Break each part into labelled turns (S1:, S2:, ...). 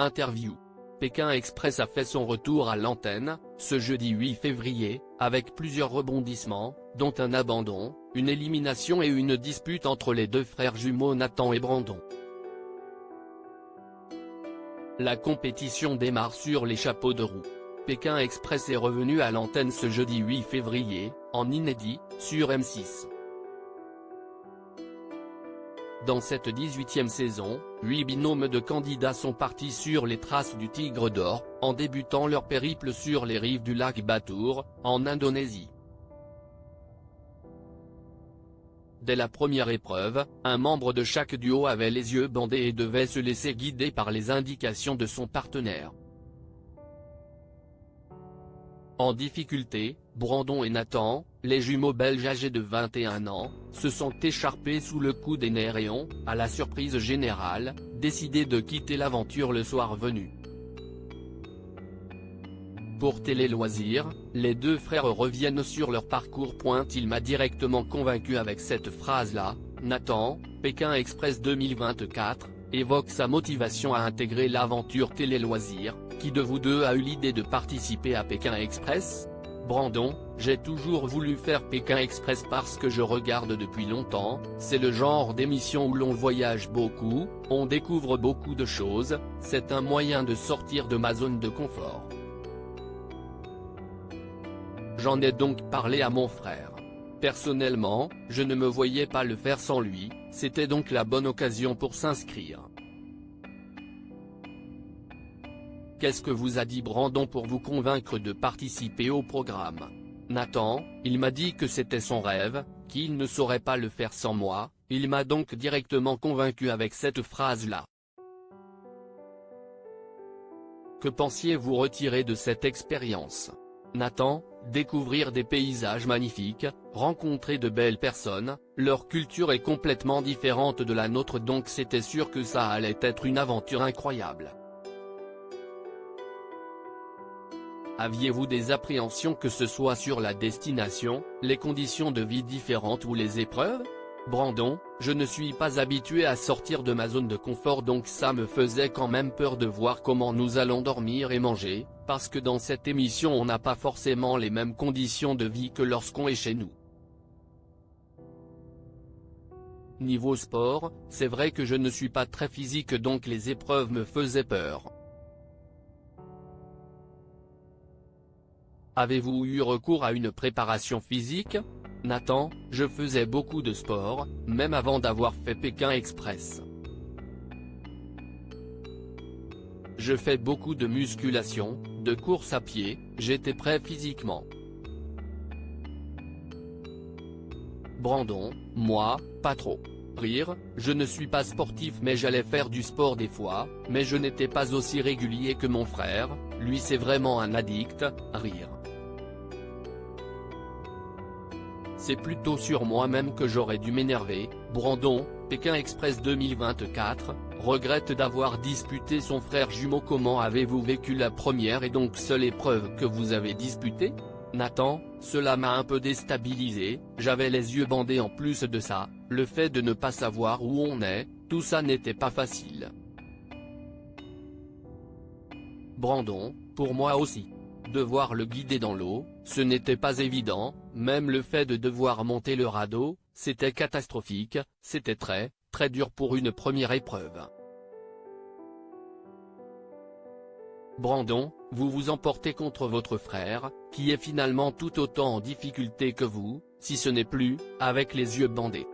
S1: Interview. Pékin Express a fait son retour à l'antenne, ce jeudi 8 février, avec plusieurs rebondissements, dont un abandon, une élimination et une dispute entre les deux frères jumeaux Nathan et Brandon. La compétition démarre sur les chapeaux de roue. Pékin Express est revenu à l'antenne ce jeudi 8 février, en inédit, sur M6. Dans cette 18e saison, 8 binômes de candidats sont partis sur les traces du Tigre d'Or, en débutant leur périple sur les rives du lac Batur, en Indonésie. Dès la première épreuve, un membre de chaque duo avait les yeux bandés et devait se laisser guider par les indications de son partenaire. En difficulté, Brandon et Nathan, les jumeaux belges âgés de 21 ans, se sont écharpés sous le coup des nerfs et ont, à la surprise générale, décidé de quitter l'aventure le soir venu. Pour Télé Loisirs, les deux frères reviennent sur leur parcours. Il m'a directement convaincu avec cette phrase-là. Nathan, Pékin Express 2024, évoque sa motivation à intégrer l'aventure Télé Loisirs. Qui de vous deux a eu l'idée de participer à Pékin Express? Brandon, j'ai toujours voulu faire Pékin Express parce que je regarde depuis longtemps, c'est le genre d'émission où l'on voyage beaucoup, on découvre beaucoup de choses, c'est un moyen de sortir de ma zone de confort. J'en ai donc parlé à mon frère. Personnellement, je ne me voyais pas le faire sans lui, c'était donc la bonne occasion pour s'inscrire. Qu'est-ce que vous a dit Brandon pour vous convaincre de participer au programme? Nathan, il m'a dit que c'était son rêve, qu'il ne saurait pas le faire sans moi, il m'a donc directement convaincu avec cette phrase-là. Que pensiez-vous retirer de cette expérience? Nathan, découvrir des paysages magnifiques, rencontrer de belles personnes, leur culture est complètement différente de la nôtre donc c'était sûr que ça allait être une aventure incroyable. Aviez-vous des appréhensions que ce soit sur la destination, les conditions de vie différentes ou les épreuves? Brandon, je ne suis pas habitué à sortir de ma zone de confort donc ça me faisait quand même peur de voir comment nous allons dormir et manger, parce que dans cette émission on n'a pas forcément les mêmes conditions de vie que lorsqu'on est chez nous. Niveau sport, c'est vrai que je ne suis pas très physique donc les épreuves me faisaient peur. Avez-vous eu recours à une préparation physique? Nathan, je faisais beaucoup de sport, même avant d'avoir fait Pékin Express. Je fais beaucoup de musculation, de course à pied, j'étais prêt physiquement. Brandon, moi, pas trop. Rire, je ne suis pas sportif mais j'allais faire du sport des fois, mais je n'étais pas aussi régulier que mon frère, lui c'est vraiment un addict. Rire. C'est plutôt sur moi-même que j'aurais dû m'énerver. Brandon, Pékin Express 2024, regrette d'avoir disputé son frère jumeau. Comment avez-vous vécu la première et donc seule épreuve que vous avez disputée? Nathan, cela m'a un peu déstabilisé, j'avais les yeux bandés en plus de ça, le fait de ne pas savoir où on est, tout ça n'était pas facile. Brandon, pour moi aussi. Devoir le guider dans l'eau, ce n'était pas évident, même le fait de devoir monter le radeau, c'était catastrophique, c'était très dur pour une première épreuve. Brandon, vous vous emportez contre votre frère, qui est finalement tout autant en difficulté que vous, si ce n'est plus, avec les yeux bandés.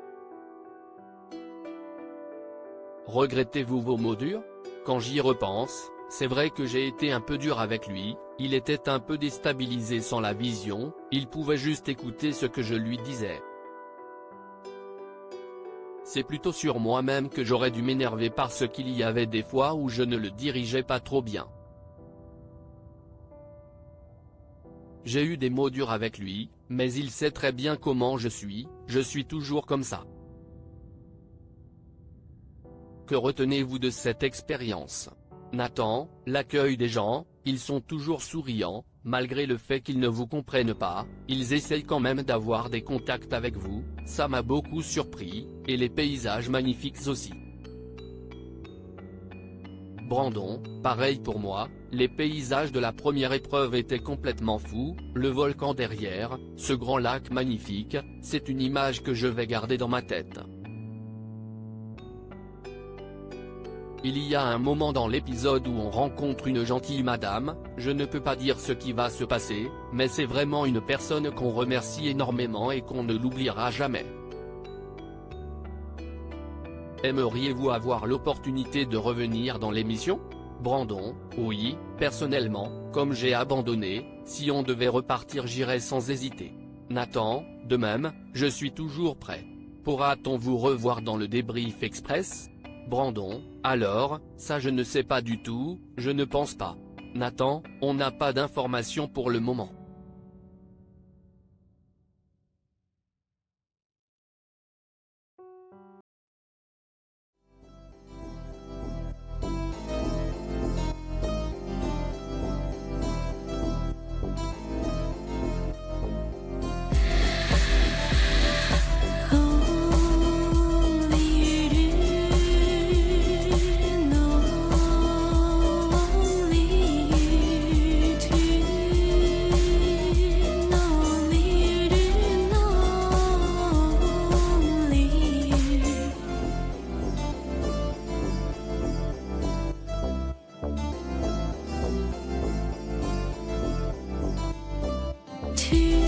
S1: Regrettez-vous vos mots durs? Quand j'y repense, c'est vrai que j'ai été un peu dur avec lui, il était un peu déstabilisé sans la vision, il pouvait juste écouter ce que je lui disais. C'est plutôt sur moi-même que j'aurais dû m'énerver parce qu'il y avait des fois où je ne le dirigeais pas trop bien. J'ai eu des mots durs avec lui, mais il sait très bien comment je suis toujours comme ça. Que retenez-vous de cette expérience? Nathan, l'accueil des gens, ils sont toujours souriants, malgré le fait qu'ils ne vous comprennent pas, ils essayent quand même d'avoir des contacts avec vous, ça m'a beaucoup surpris, et les paysages magnifiques aussi. Brandon, pareil pour moi, les paysages de la première épreuve étaient complètement fous, le volcan derrière, ce grand lac magnifique, c'est une image que je vais garder dans ma tête. Il y a un moment dans l'épisode où on rencontre une gentille madame, je ne peux pas dire ce qui va se passer, mais c'est vraiment une personne qu'on remercie énormément et qu'on ne l'oubliera jamais. Aimeriez-vous avoir l'opportunité de revenir dans l'émission? Brandon, oui, personnellement, comme j'ai abandonné, si on devait repartir j'irais sans hésiter. Nathan, de même, je suis toujours prêt. Pourra-t-on vous revoir dans le débrief express? Brandon, alors, ça je ne sais pas du tout, je ne pense pas. Nathan, on n'a pas d'informations pour le moment.
S2: To